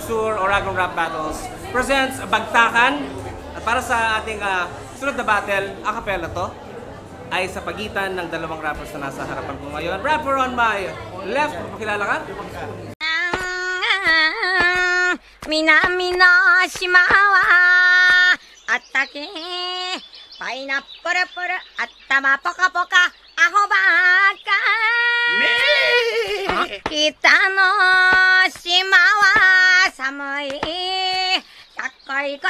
Sur Oragon Rap Battles presents Bagtakan. At para sa ating sunod na battle, acapella to, ay sa pagitan ng dalawang rappers na nasa harapan ko ngayon. Rapper on my left, pakilala ka? Minamino shimawa atake pineapple at tama poka-poka ako baka kita no shimawa samui kakoy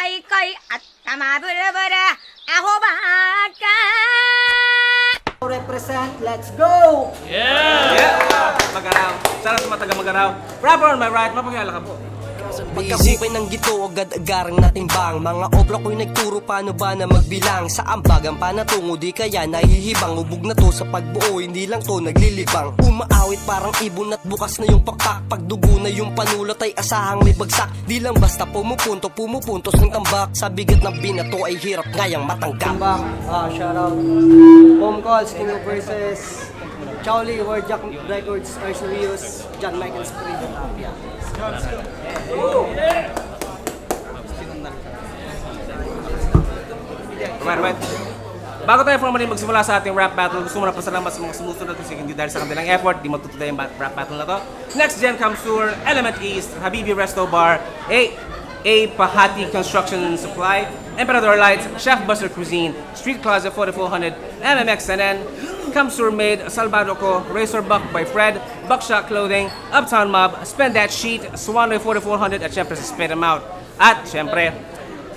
at tama bura-bura ako baka. Represent, let's go! Yeah! Mag-araw. Sana sa mataga mag-araw. Rapper on my right, mapakilala ka po. Pagkahupay ng gito, agad-agarang nating bang. Mga obra ko'y nagturo paano ba na magbilang. Sa ambagang panatungo, di kaya nahihibang. Ubog na to sa pagbuo, hindi lang to naglilibang. Umaawit parang ibon at bukas na yung pakpak. Pagdugo na yung panulat ay asahang may bagsak. Di lang basta pumupuntos ng tambak. Sa bigat ng binato ay hirap ngayang matanggap. Shout out Home Calls, King of Verses, Chowli, Word Jack Records, Arserius, John Michael Spring, and Tapia. Right. Bago tayo formalin magsimula sa ating rap battle, gusto mo na pasalamat sa mga sumusunod kasi hindi dahil sa kanilang effort, di matutuloy yung rap battle na to. Next gen comes Sur, Element East, Habibi Resto Bar, A Pahati Construction and Supply, Emperador Lights, Chef Buster Cuisine, Street Closet 4400, MMXNN, Kamsur Made, Salvador Co, Razor Buck by Fred, Buckshot Clothing, Uptown Mob, Spend That Sheet, Swanway 4400 at syempre sa Spit 'em Out. At syempre,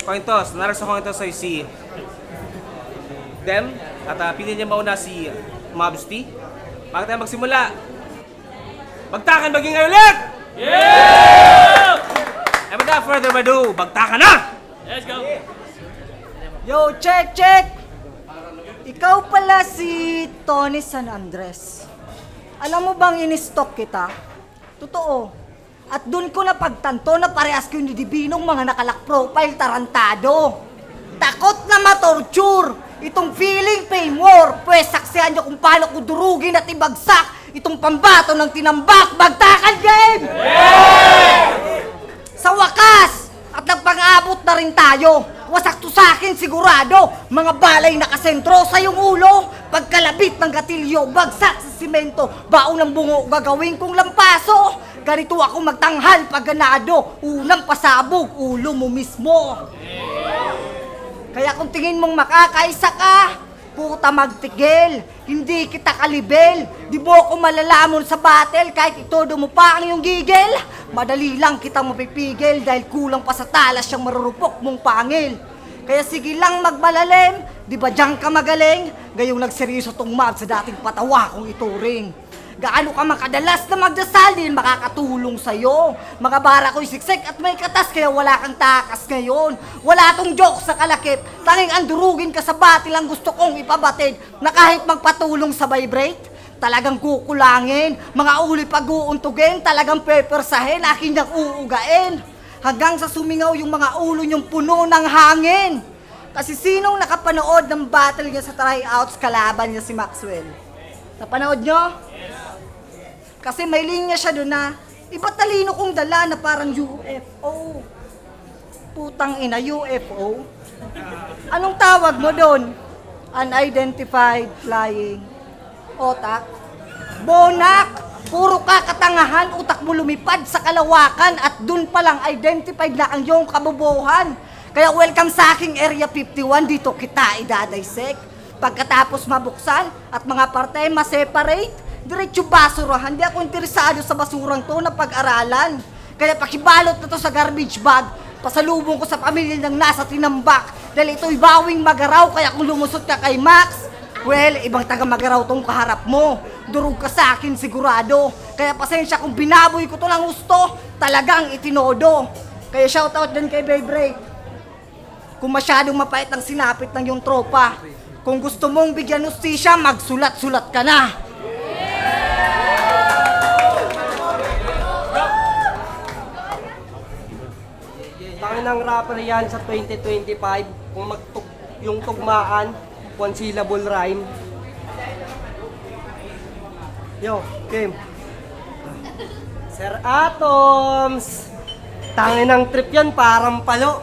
coin toss. Naras sa coin toss ay si Dem at pili niya mauna si Mobsty. Bago tayo magsimula, bagtakan baging ngayon ulit! Yeah! And without further ado, bagtakan na! Let's go! Yo, check! Ikaw pala si Tony San Andres. Alam mo bang in-stock kita? Totoo. At dun ko napagtanto na parehas ko yung didibinong mga nakalak profile tarantado. Takot na matorture itong feeling fame war. Pwes saksihan nyo kung paano ko durugin at ibagsak itong pambato ng tinambak. Bagtakan game! Yeah! Sa wakas, at nagpang-abot na rin tayo. Wasak to sa akin sigurado. Mga balay nakasentro sa iyong ulo. Pagkalabit ng gatilyo, bagsak sa simento. Baon ng bungo, gagawin kong lampaso. Ganito ako magtanghal pag ganado. Unang pasabog, ulo mo mismo. Kaya kung tingin mong makakaisa ka, puta magtigil. Hindi kita kalibel. Di mo ako malalamon sa battle kahit itodo mo pa ang iyong gigil. Madali lang kitang mapipigil dahil kulang pa sa talas siyang marurupok mong pangil. Kaya sige lang magmalalim, di ba diyan ka magaling? Gayong nagseryoso tong mob sa dating patawa kong ituring. Gaano ka makadalas na magdasal din makakatulong sa'yo. Mga bara ko'y siksik at may katas kaya wala kang takas ngayon. Wala tong joke sa kalakip, tanging andurugin ka sa batil ang gusto kong ipabatid. Na kahit magpatulong sa vibrate, talagang kukulangin. Mga uli pag-uuntugin, talagang pepersahin, aking nang uugain. Hanggang sa sumingaw yung mga ulo niyong puno ng hangin. Kasi sinong nakapanood ng battle niya sa tryouts kalaban niya si Maxwell? Napanood nyo? Kasi may linya siya doon na iba talino kong dala na parang UFO. Putang ina, UFO? Anong tawag mo doon? Unidentified Flying Otak? Bonak! Puro ka katangahan, utak mo lumipad sa kalawakan at dun palang identified na ang iyong kabubuhan. Kaya welcome sa aking Area 51, dito kita idadaysek. Pagkatapos mabuksan at mga parte ma-separate, diretso basurahan. Hindi ako interesado sa basurang to na pag-aralan. Kaya pakibalot na to sa garbage bag, pasalubong ko sa pamilya ng nasa tinambak. Dahil ito'y bawing magaraw, kaya kung lumusot ka kay Max, well, ibang taga-magaraw tong kaharap mo. Durog ka sa akin sigurado. Kaya pasensya kung binaboy ko to ng gusto, talagang itinodo. Kaya shoutout din kay Vibrate. Kung masyadong mapait ang sinapit ng yung tropa, kung gusto mong bigyan ustisya, magsulat-sulat ka na. Tangin ng rapper yan sa 2025. Kung yung tugmaan, one syllable rhyme. Yo, game. Sir Atoms, Tangin ng trip yan, parang palo.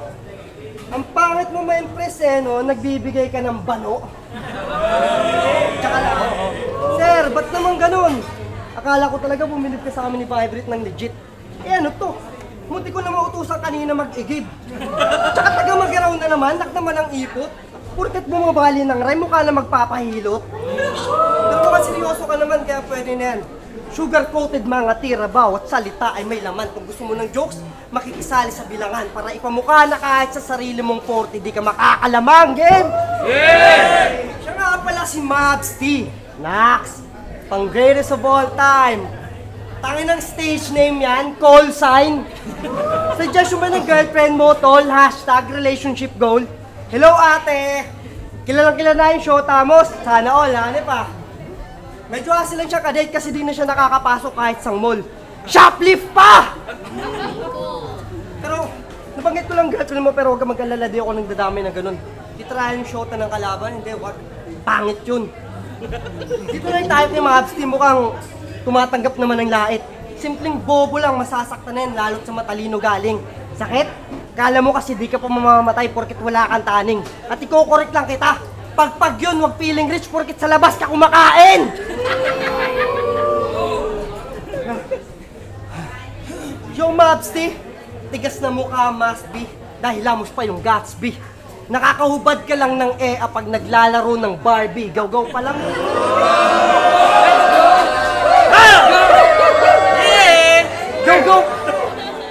Ang pangit mo ma-impress no? Nagbibigay ka ng bano. Tsaka lang, sir, ba't naman ganun? Akala ko talaga bumilib ka sa amin ni Vibrate ng legit. Ano to? Munti ko na mautusan kanina mag-igib. Tsaka taga mag-araw na naman, naman ang ipot. Porket bumabali ng rhyme, mukha na magpapahilot. Pero mukhang seryoso ka naman, kaya pwede na yan. Sugar-coated mga tira, bawat salita ay may laman. Kung gusto mo ng jokes, makikisali sa bilangan para ipamukha na kahit sa sarili mong 40, di ka makakalamang, game! Yeah! Siya nga pala si Mabs T. Nax, pang greatest of all time. Tangin ng stage name yan, call sign. Suggest mo ng girlfriend mo, tol, hashtag relationship goal. Hello ate! Kilalang kilala yung shota mo, sana all, hanip pa. Medyo asi lang siya kadate kasi di na siya nakakapasok kahit sang mall. Shoplift pa! Pero, nabanggit ko lang girlfriend mo pero huwag ka mag-alala, di ako nagdadamay na ganun. Titrayan yung shota ng kalaban, hindi, wag. Pangit yun. Dito na yung type ni Mabs Team, mukhang tumatanggap naman ng lait. Simpleng bobo lang, masasaktan na yan, lalo't sa matalino galing. Sakit? Kala mo kasi di ka pa mamamatay porket wala kang taning. At iko-correct lang kita. Pagpag yun, wag feeling rich porket sa labas ka kumakain! Yo, Mabsty, tigas na mukha, must be, dahil lamos pa yung Gatsby. Nakakahubad ka lang ng pag naglalaro ng Barbie. Gaw-gaw pa lang.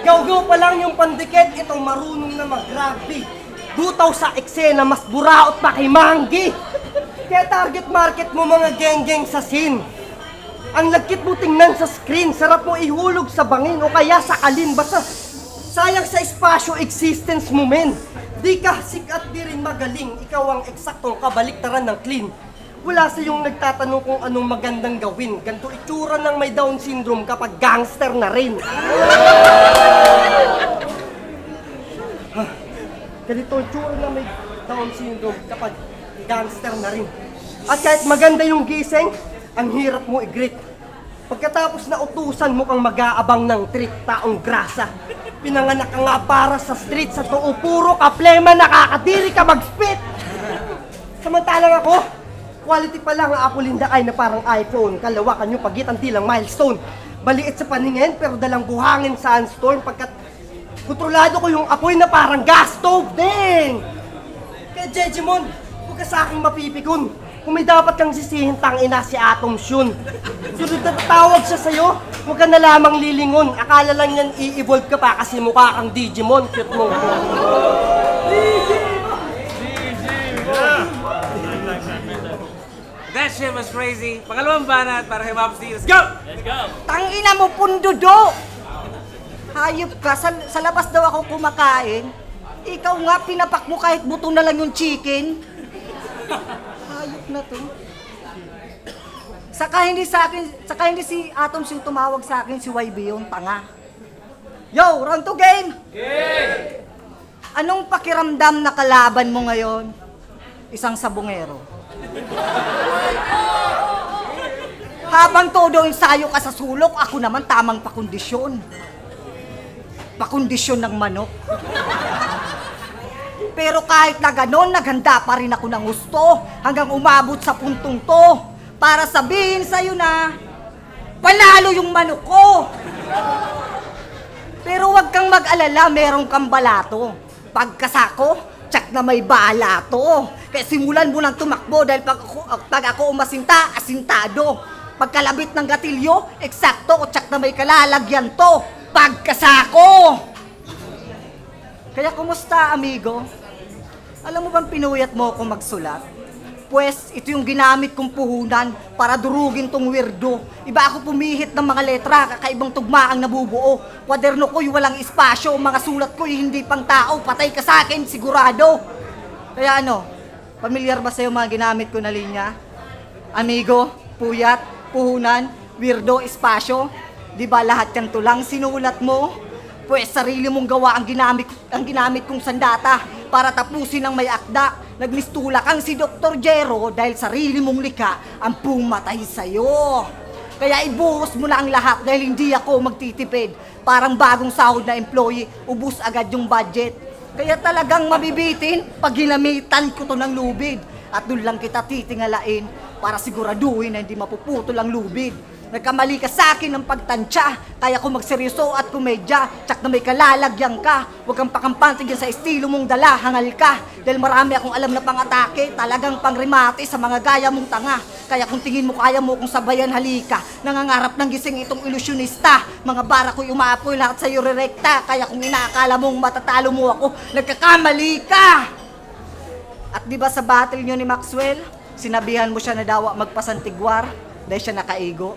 Gaw-gaw pa lang yung pandikit, itong marunong na mag-rugby. Butaw sa eksena, mas buraot pa kay Manggi. Kaya target market mo mga geng-geng sa scene. Ang lagkit mo tingnan sa screen, sarap mo ihulog sa bangin o kaya sa kalin. Basta sayang sa espasyo existence mo, men. Di ka sikat, di rin magaling. Ikaw ang eksaktong kabaliktaran ng clean. Wala sa yung nagtatanong kung anong magandang gawin. Ganto itsura ng may Down syndrome kapag gangster na rin. Ganito itsura ng may Down syndrome kapag gangster na rin. At kahit maganda yung gising, ang hirap mo i-greet. Pagkatapos na utusan mo kang mag-aabang ng treat, taong grasa. Pinanganak ka nga para sa street, sa too puro kaplema, nakakadiri ka mag-spit. Samantalang ako, quality pa lang ang Apple Inday na parang iPhone. Kalawakan nyo pagitan tilang milestone. Baliit sa paningin pero dalang buhangin sa unstorm pagkat kontrolado ko yung apoy na parang gas stove din. Kaya Jejimon, huwag ka sa aking mapipikon. Kung may dapat kang sisihin, tangina si Atom Shun. Sunod na tawag siya sa'yo, huwag ka na lamang lilingon. Akala lang yan i-evolve ka pa kasi mukha kang Digimon. Cute mo. That shit was crazy. Pangalawang banat para kay Mabs T. Let's go! Let's go! Tangina mo, pundudo! Hayop ka, sa labas daw ako kumakain. Ikaw nga, pinapak mo kahit buto na lang yung chicken. Hayop na to. Saka hindi si Atoms yung tumawag sa akin, si YB yung tanga. Yo, round 2 game! Game! Anong pakiramdam na kalaban mo ngayon? Isang sabungero. Habang todo ensayo ka sa sulok, ako naman tamang pakondisyon. Pakondisyon ng manok. Pero kahit na ganon, naghanda pa rin ako ng gusto hanggang umabot sa puntong to para sabihin sa'yo na panalo yung manok ko. Pero wag kang mag-alala, meron kang balato. Pagkasako, tsak na may bala to. Kaya simulan mo nang tumakbo dahil pag ako umasinta, asintado. Pagkalabit ng gatilyo, eksakto, tsak na may kalalagyan to. Pagkasako! Kaya kumusta, amigo? Alam mo bang pinuyat mo ako magsulat? Pues, ito yung ginamit kong puhunan para durugin tong weirdo. Iba ako pumihit ng mga letra, kakaibang tugma ang nabubuo. Kwaderno ko'y walang espasyo, mga sulat ko'y hindi pang tao, patay ka sa akin, sigurado. Kaya ano, pamilyar ba sa'yo mga ginamit ko na linya? Amigo, puyat, puhunan, weirdo, espasyo? Di ba lahat yan tulang sinulat mo? Pues sarili mong gawa ang ginamit kong sandata para tapusin ang may akda. Nagmistula kang si Dr. Jero dahil sarili mong lika ang pumatay sa'yo. Kaya ibuhos mo na ang lahat dahil hindi ako magtitipid. Parang bagong sahod na employee, ubus agad yung budget. Kaya talagang mabibitin pag ginamitan ko to ng lubid. At doon lang kita titingalain para siguraduhin na hindi mapuputol ang lubid. Nagkamali ka sa akin ng pagtansya, kaya kung magseryoso at komedya, tsak na may kalalagyan ka. Huwag kang pakampantig sa estilo mong dala, hangal ka. Dahil marami akong alam na pang-atake, talagang pang-remate sa mga gaya mong tanga. Kaya kung tingin mo kaya mo kung sabayan halika, nangangarap ng gising itong ilusyonista. Mga bara ko'y umaapoy, lahat sa'yo rerekta. Kaya kung inaakala mong matatalo mo ako, nagkakamali ka! At di ba sa battle nyo ni Maxwell, sinabihan mo siya na dawa magpasantigwar dahil siya nakaigo?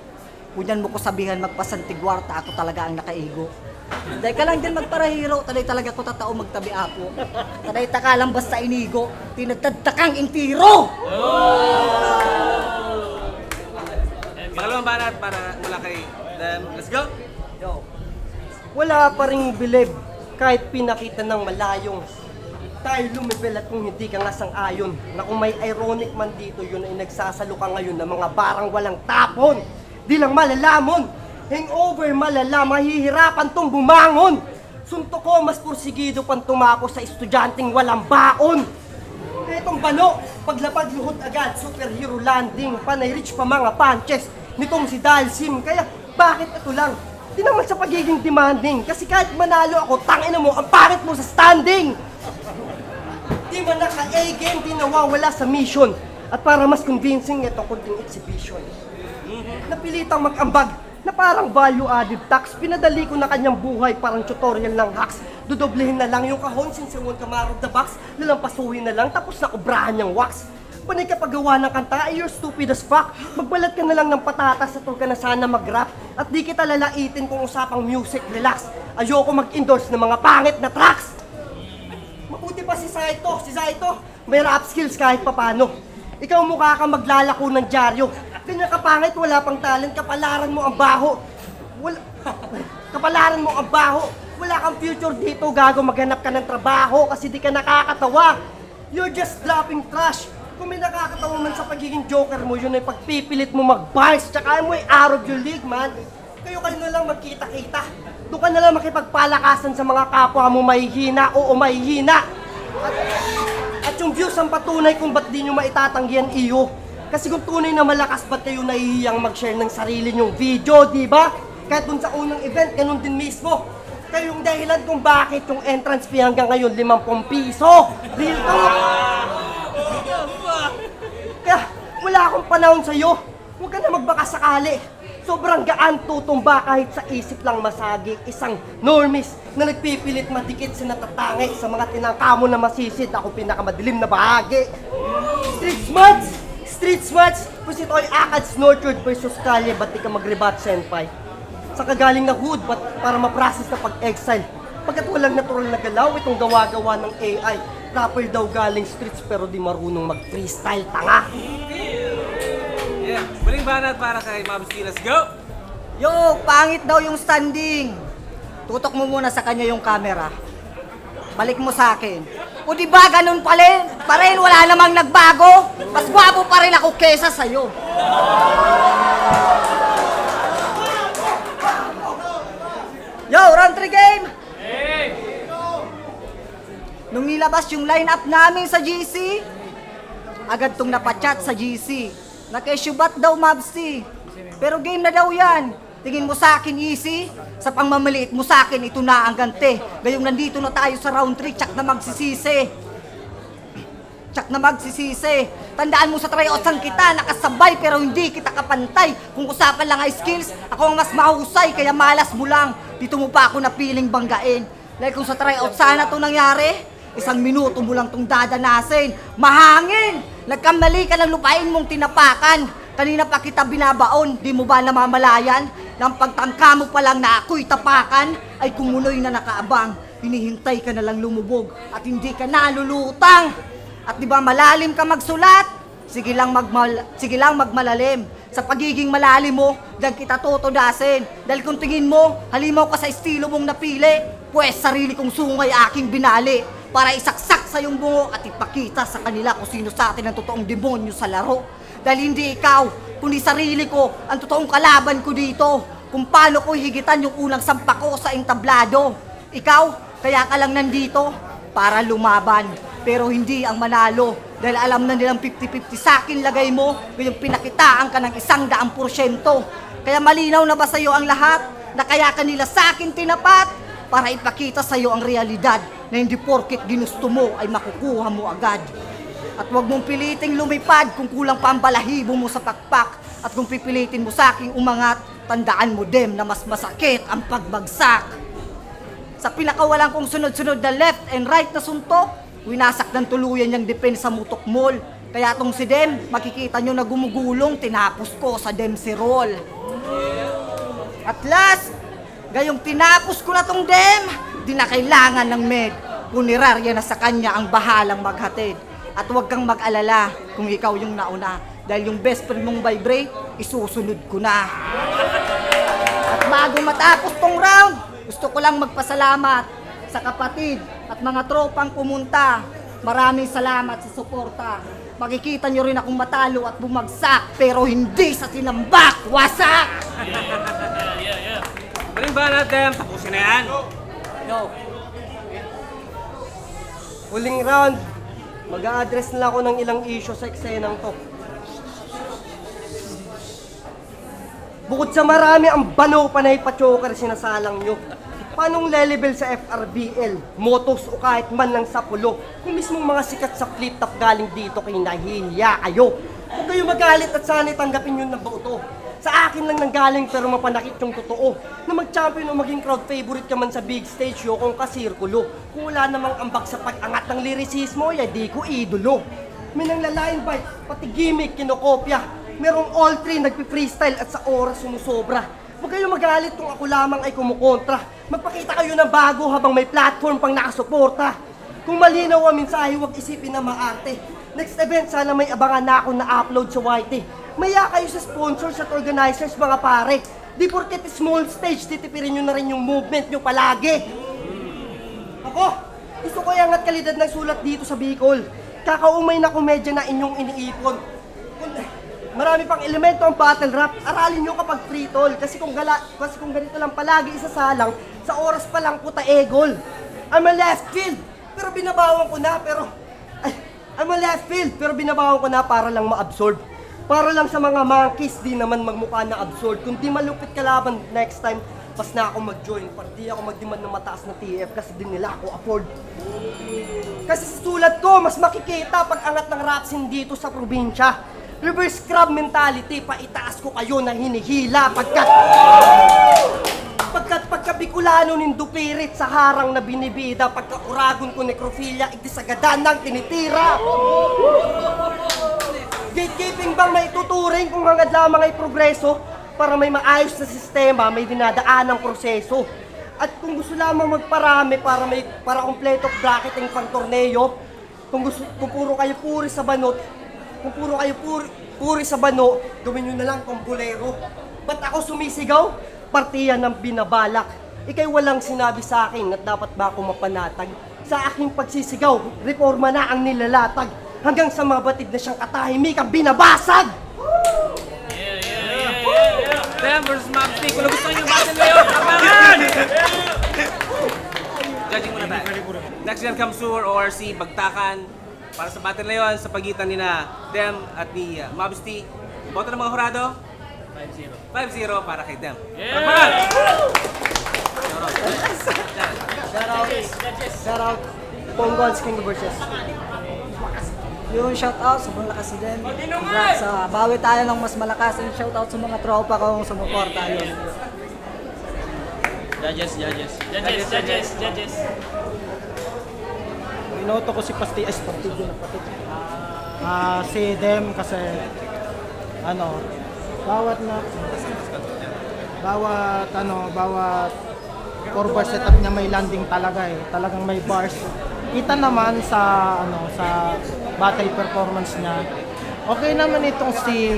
Kunyan mo ko sabihan magpasantigwar, ta ako talaga ang nakaigo. Dahil ka lang dyan magparahiro, taday talaga ko tatao magtabi apo. Taday taka lang basta inigo, tinatadtakang intiro! Pangalawang banat para mula kay Dem. Let's go! Yo. Wala pa ring bilib kahit pinakita ng malayong tayo lumipil at kung hindi ka nga sang-ayon na kung may ironic man dito yun ay nagsasalo ka ngayon ng mga barang walang tapon. Di lang malalamon, hangover malala, mahihirapan tong bumangon. Sunto ko mas pursigido pang tumako sa estudyanteng walang baon. Itong bano, paglapag luhod agad, superhero landing, panay rich pa mga punches nitong si Dalsim. Kaya bakit ito lang? Di naman sa pagiging demanding, kasi kahit manalo ako, tangina mo, ang pangit mo sa standing. Di man naka-A-game, di nawawala sa mission. At para mas convincing, ito kunting exhibition. Napilitang mag-ambag na parang value-added tax. Pinadali ko na kanyang buhay parang tutorial ng hacks. Dudoblehin na lang yung kahon since you won't come out of the box. Lalampasuhin na lang tapos nakubrahan niyang wax. Panay kapag gawa ng kanta, you're stupid as fuck. Magbalat ka na lang ng patatas at huwag ka na sana mag-rap. At di kita lalaitin kung usapang music, relax. Ayoko mag-endorse ng mga pangit na tracks. Mabuti pa si Saito. Si Saito, may rap skills kahit papano. Ikaw mukha kang maglalako ng dyaryo. Ganyan ka pangit, wala pang talent, kapalaran mo ang baho. Kapalaran mo ang baho. Wala kang future dito, gago, maghanap ka ng trabaho kasi di ka nakakatawa. You're just dropping trash. Kung may nakakatawa man sa pagiging joker mo, yun ay pagpipilit mo mag-bars, tsaka mo ay out of your league, man. Kayo na lang magkita-kita. Doon ka na lang makipagpalakasan sa mga kapwa mo mahihina o mahihina. At yung views ang patunay kung ba't di nyo maitatanggihan iyo. Kasi kung tunay na malakas, ba't kayo nahihiyang mag-share ng sarili nyong video, di ba? Kahit dun sa unang event, ganun din mismo. Kayo yung dahilan kung bakit yung entrance fee hanggang ngayon 50 piso. Real talk. Kaya wala akong panahon sa'yo. Huwag ka na magbaka sakali. Sobrang gaan tutumba kahit sa isip lang masagi. Isang normis na nagpipilit madikit sa natatangi sa mga tinangkamo na masisid. Ako pinakamadilim na bahagi. Street smarts! Street smarts! Kung ito ay Akads Northward versus Kalye, ba't di ka mag-rebat, senpai? Sa kagaling na hood, ba't para ma-process na pag-exile? Pagkat walang natural na galaw, itong gawa-gawa ng AI. Rapper daw galing streets pero di marunong mag-freestyle, tanga! Yeah, muling banat para kay Mabs. Let's go! Yo, pangit daw yung standing. Tutok mo muna sa kanya yung camera. Balik mo sa akin. O di ba ganun pa rin, wala namang nagbago. Mas gwapo pa rin ako kesa sa'yo. Yo, round 3 game! Hey! Nung nilabas yung line-up namin sa GC, agad tong napachat sa GC. Nakeshubat daw Mabsy. Pero game na daw yan. Tingin mo sa akin easy? Sa pangmamaliit mo sa akin, ito na ang gante. Gayong nandito na tayo sa round 3, tsak na magsisisi. Tsak na magsisisi. Tandaan mo sa tryoutsang kita, nakasabay pero hindi kita kapantay. Kung usapan lang ay skills, ako ang mas mahusay, kaya malas mo lang. Dito mo pa ako napiling banggain. Like kung sa tryout sana ito nangyari, 1 minuto mo lang itong dadanasin. Mahangin! Nagkamali ka ng lupain mong tinapakan. Kanina pa kita binabaon, di mo ba namamalayan? Nang pagtangka mo pa lang na ako'y tapakan, ay kumuloy na nakaabang. Hinihintay ka na lang lumubog at hindi ka nalulutang. At di ba malalim ka magsulat? Sige lang magmalalim. Sa pagiging malalim mo, diyan kita tutudasin. Dahil kung tingin mo, halimaw ka sa estilo mong napili, pues sarili kong sungay aking binali. Para isaksak sa iyong bungo at ipakita sa kanila kung sino sa atin ang totoong demonyo sa laro. Dahil hindi ikaw, kundi sarili ko ang totoong kalaban ko dito. Kung paano ko higitan yung unang sampa ko sa entablado. Ikaw, kaya ka lang nandito para lumaban. Pero hindi ang manalo. Dahil alam na nilang 50-50 sa akin lagay mo, yung pinakitaan ka ng 100%. Kaya malinaw na ba sa'yo ang lahat? Na kaya kanila sa akin tinapat? Para ipakita sa'yo ang realidad na hindi porket ginusto mo ay makukuha mo agad. At huwag mong piliting lumipad kung kulang pa ang balahibo mo sa pakpak. At kung pipilitin mo sa aking umangat, tandaan mo dem na mas masakit ang pagbagsak. Sa pinakawalan kong sunod-sunod na left and right na suntok, winasak ng tuluyan niyang depensa mo tukmol. Kaya tong si Dem, makikita nyo na gumugulong, tinapos ko sa Demsirol. At last, gayong tinapos ko na tong Dem, di na kailangan ng med. Punerarya na sa kanya ang bahalang maghatid. At huwag kang mag-alala kung ikaw yung nauna. Dahil yung best friend mong vibrate, isusunod ko na. At bago matapos tong round, gusto ko lang magpasalamat sa kapatid at mga tropang pumunta. Maraming salamat sa suporta. Makikita nyo rin akong matalo at bumagsak, pero hindi sa sinambak, wasak! Maling ba natin? Tapusin na yan. Yo. Huling round, mag-a-address na ako ng ilang issue sa eksenang to. Bukod sa marami ang banaw panay pa-choker sinasalang nyo. Paanong level sa FRBL, motos o kahit man lang sa pulo? Kung mismong mga sikat sa flip-top galing dito kayo nahihiya kayo. Huwag kayo magalit at sana'y tanggapin yun na boto. Sa akin lang nanggaling pero mapanakit yung totoo. Na mag-champion o maging crowd favorite ka man sa big stage show kung kasirkulo. Kung wala namang ambag sa pag-angat ng lyricismo, ya di ko idolo. May nang lalain bite, pati gimmick kinokopya. Merong all three nagpi-freestyle at sa oras sumusobra. Huwag kayo magalit kung ako lamang ay kumukontra. Magpakita kayo ng bago habang may platform pang nakasuporta. Kung malinaw ang mensahe, huwag isipin na maarte. Next event, sana may abangan na ako na-upload sa YT. Maya kayo sa sponsors at organizers mga pare. Di porket small stage, titipirin nyo na rin yung movement nyo palagi. Ako, gusto ko yung kalidad ng sulat dito sa Bicol. Kakaumay na komedya na inyong iniipon. Marami pang elemento ang battle rap. Aralin nyo kapag free tall. Kasi kung ganito lang palagi isasalang, sa oras pa lang puta egol. I'm a left field, pero binabawan ko na, I'm a left field, pero binabawan ko na para lang ma-absorb. Para lang sa mga monkeys, di naman magmukha na absorb. Kung di malupit kalaban next time, pas na ako mag-join. Pag di ako mag-demand ng mataas na TF kasi din nila ako afford. Kasi sa sulat ko, mas makikita pag angat ng rap scene dito sa probinsya. Reverse crab mentality, paitaas ko kayo na hinihila pagka Bicolano nindupirit sa harang na binibida, pagka Uragon ko necrophilia, itisagadan ng tinitira. Gatekeeping bang may tuturing kung hangad lamang ay progreso para may maayos na sistema, may dinadaan ng proseso. At kung gusto lamang magparami para kompleto bracketing pang torneo, kung puro kayo puri sa banot, kung puro kayo puri sa bano, gawin nyo na lang kung bolero. Ba't ako sumisigaw? Partiyan ng binabalak. Ika'y walang sinabi sa akin at dapat ba ako mapanatag? Sa aking pagsisigaw, reforma na ang nilalatag. Hanggang sa mga batid na siyang katahimikang binabasag! Dem versus Mabsti. Kung gusto nyo battle ngayon, abangan! Judging muna tayo. Next gen comes Sur or si Bagtakan. Para sa battle na yun, sa pagitan ni na Dem at ni Mabsti. Boto ng mga hurado? 5-0. 5-0 para kay Dem. Paraparan! Shout out. Ponggons King versus. Yung shoutout sa mga lakas din. Congrats sa bawi tayo ng mas malakas. Yung shoutout sa mga tropa kong sumuporta yun. Judges. Binoto ko si Pasti, si Dem kasi bawat bar setup niya may landing talaga talagang may bars. Kita naman sa battle performance niya. Okay naman itong si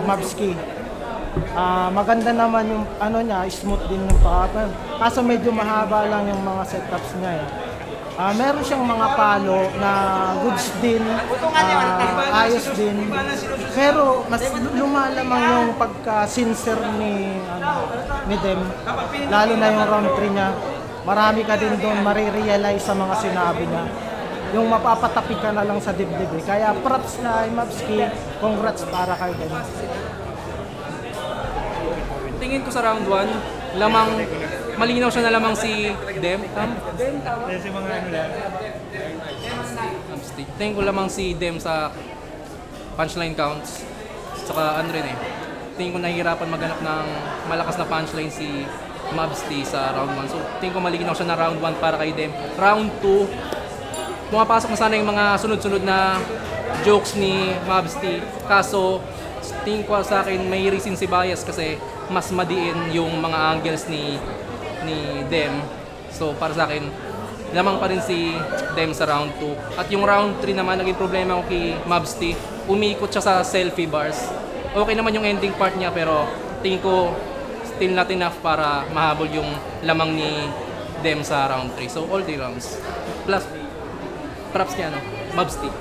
Mabski. Maganda naman yung niya, smooth din yung pakapan. Kaso medyo mahaba lang yung mga setups niya . Meron siyang mga palo na goods din, ayos din. Pero mas lumalamang yung pagka-sincere ni Dem. Lalo na yung round 3 niya. Marami ka din doon marirealize sa mga sinabi niya. Yung mapapatapik ka na lang sa dibdib. Kaya props na Mavski, congrats para kay Dem. Tingin ko sa round 1, malinaw siya na lamang si Dem. Tingin ko lamang si Dem sa punchline counts. Saka ano rin tingin ko nahihirapan maghanap ng malakas na punchline si Mavsti sa round 1. So tingin ko malinaw siya na round 1 para kay Dem. Round 2, pumapasok na sana yung mga sunod-sunod na jokes ni Mavsti. Kaso tingin ko sa akin may recency bias kasi mas madiin yung mga angles ni Dem. So para sa akin, lamang pa rin si Dem sa round 2. At yung round 3 naman, naging problema ko kay Mavsti. Umikot siya sa selfie bars. Okay naman yung ending part niya pero tingin ko still not enough para mahabol yung lamang ni Dem sa round 3. So all 3 rounds. Plus, props niya, Mavsti.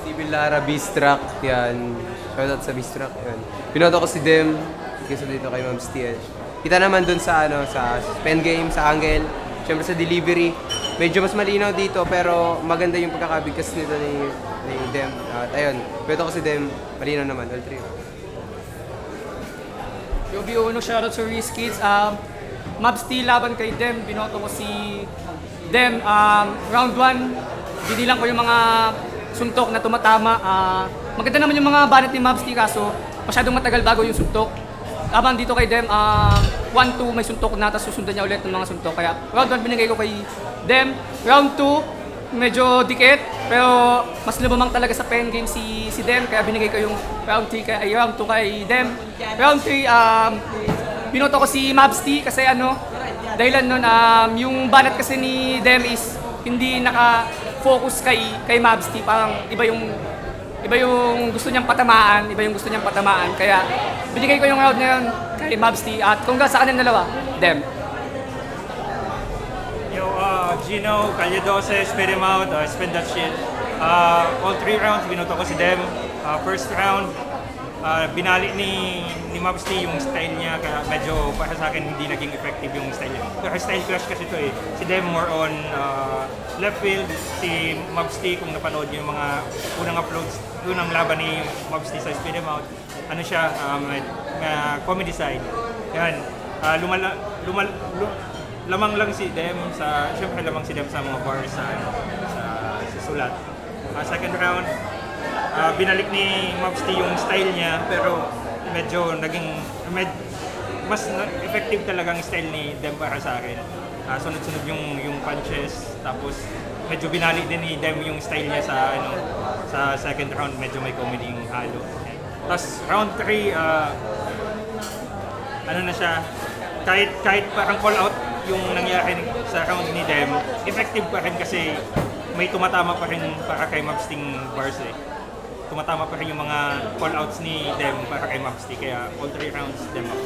Steven Lara, Beastruck, yan. Shoutout sa Beastruck, yan. Pinoto ko si Dem, kasi dito kay Mavsti. Kita naman dun sa sa pen game, sa angle, syempre sa delivery. Medyo mas malinaw dito pero maganda yung pagkakabigkas nito ni Dem. At ayun, pinoto ko si Dem, malinaw naman, all 3. Yobi Uno, shoutout sa Reese Kids. Mavsti laban kay Dem, binoto ko si Dem. Round 1, binilang ko yung mga suntok na tumatama. Maganda naman yung mga banat ni Mavsti kaso masyadong matagal bago yung suntok. Habang dito kay Dem, 1-2 may suntok na tapos susundan niya ulit ng mga suntok. Kaya round 1 binigay ko kay Dem. Round 2, medyo dikit pero mas lumamang talaga sa pen game si Dem. Kaya binigay ko yung round 2 kay Dem. Round 3, binoto ko si Mavsti kasi dahilan nun, yung banat kasi ni Dem is hindi naka-focus kay Mavsti. Parang iba yung gusto niyang patamaan, kaya binigay ko yung round na yun kay Mavsti at congrats sa kanilang dalawa, Dem. Yo, Gino, Calle 12, spit him out, spin that shit. All 3 rounds, binuto ko si Dem. First round, binali ni Mavsti yung style niya, kaya medyo para sa akin hindi naging effective yung style niya. Pero style clash kasi ito Si Dem more on left field, si Mavsti kung napanood niyo yung mga unang uploads, unang laban ni Mavsti sa Spin Him Out, siya, comedy side. Yan, lamang lang si Dem siyempre lamang si Dem sa mga bars sa sulat. Second round, binalik ni Mavsti yung style niya pero medyo mas effective talagang style ni Dem para sa akin. Sunod-sunod yung punches tapos medyo binalik din ni Dem yung style niya sa second round, medyo may comedy yung halo. Tapos round 3, na siya, kahit parang call out yung nangyari sa round ni Dem, effective pa rin kasi may tumatama pa rin para kay Mavsting bars Tumatama pa rin yung mga call outs ni Dem para kay Mavsti, kaya all 3 rounds Dem up.